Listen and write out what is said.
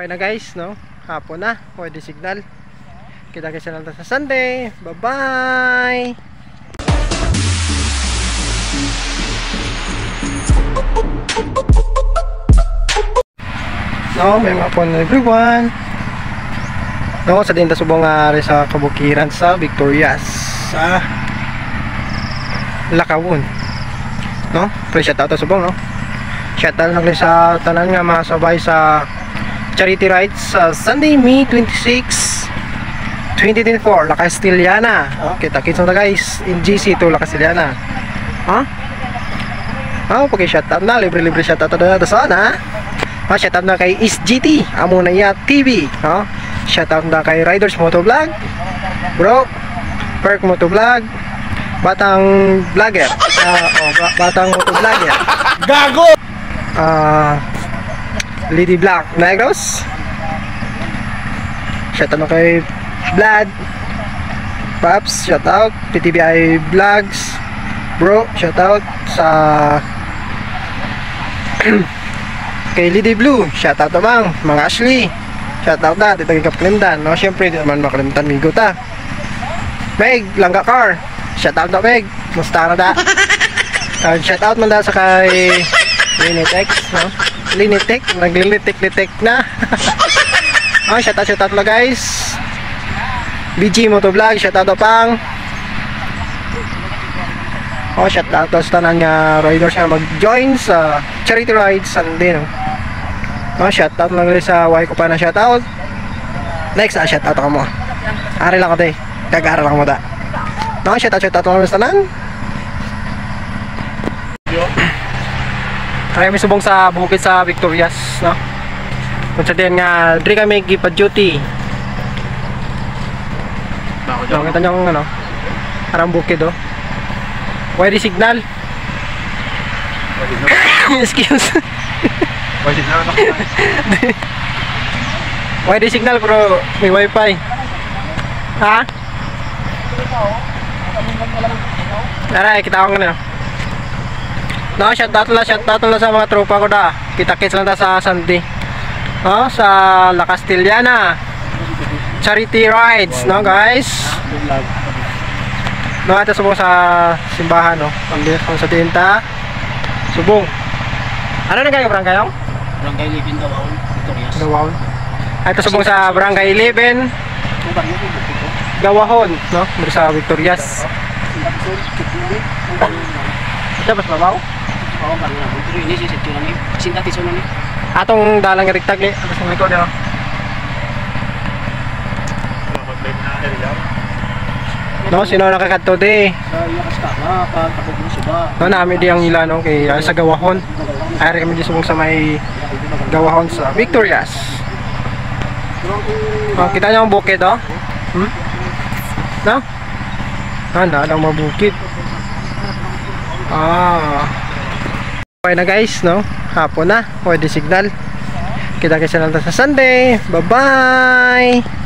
Okay na guys, no? Hapon na, pwede signal. Kita kasi lang sa Sunday. Bye-bye! No, may mga po na everyone. No, sa dinta subong nga sa kabukiran sa Victorias sa Lakawon. No, pre shout out sa subong, no? Shout out lang sa tanan nga masabay sa charity rides sa Sunday, May 26, 2024, La Castellana. Kita-kits na guys in GC to La Castellana. Pag shout out na, libre-libre shout out na sana. Shout out na kay ISGT Amunaya TV. Shout out na kay Riders Motovlog, Bro Perk Motovlog, Batang Vlogger, Batang Motovlogger, Gago, Lady Black Negros. Shout out na kay Vlad Paps, shout out PTBI Vlogs, Bro, shout out sa kay Lady Blue, shout out naman mga Ashley, shout out na dito kay Kaplimdan, no? Syempre di naman makalimtan migo ta. Meg Langga Car, shout out na Meg, musta na da. Shout out man da sa kay Linitex, no? Linitech, naglilitik-litik na. Shout out na guys. BG Motovlog, shout out na pang. Shout out sa tanan nga riders na mag-join sa charity rides Sunday, no? Shout out lang sa wife ko pa na shout out. Next, shout out ako mo. Ari lang ko day. Kag-aral lang mo da. Shout out lang sa tanan. Kaya may subong sa bukid sa Victorias, no? Kung sa din nga, diri kami gipa-duty. Kita nyo ang ano, parang bukid, oh. Why the signal? Excuse. Why the signal bro? May wifi. Ha? Tara, kita ko nga. No, shout out lang sa mga tropa ko da. Kita-kits lang sa Sunday. No, sa La Castellana. Charity rides, no guys? No, ito subong sa simbahan, no? Ang sa tinta. Subong. Ano na kayo, barangay yung? Barangay 11, Gawahon, Victorias. Gawahon. Ito subong sa barangay 11. Gawahon, no? Mula sa Victorias. Ito, mas mabaw? Oo, barangay. Pero ini si Sityo namin. Sintatiso namin. Atong dalang riktag, eh. Tapos ng likod, no? No, sino nakakadto di? No, namin di ang ilan, no? Kay sa Gawahon. Ay kami di subong sa may Gawahon sa Victorias. Kita niyo ang bukid, oh? No? Na lang mabukid. Okay na guys, no? Hapon na, pwede signal. Kita kasi lang sa Sunday. Bye-bye!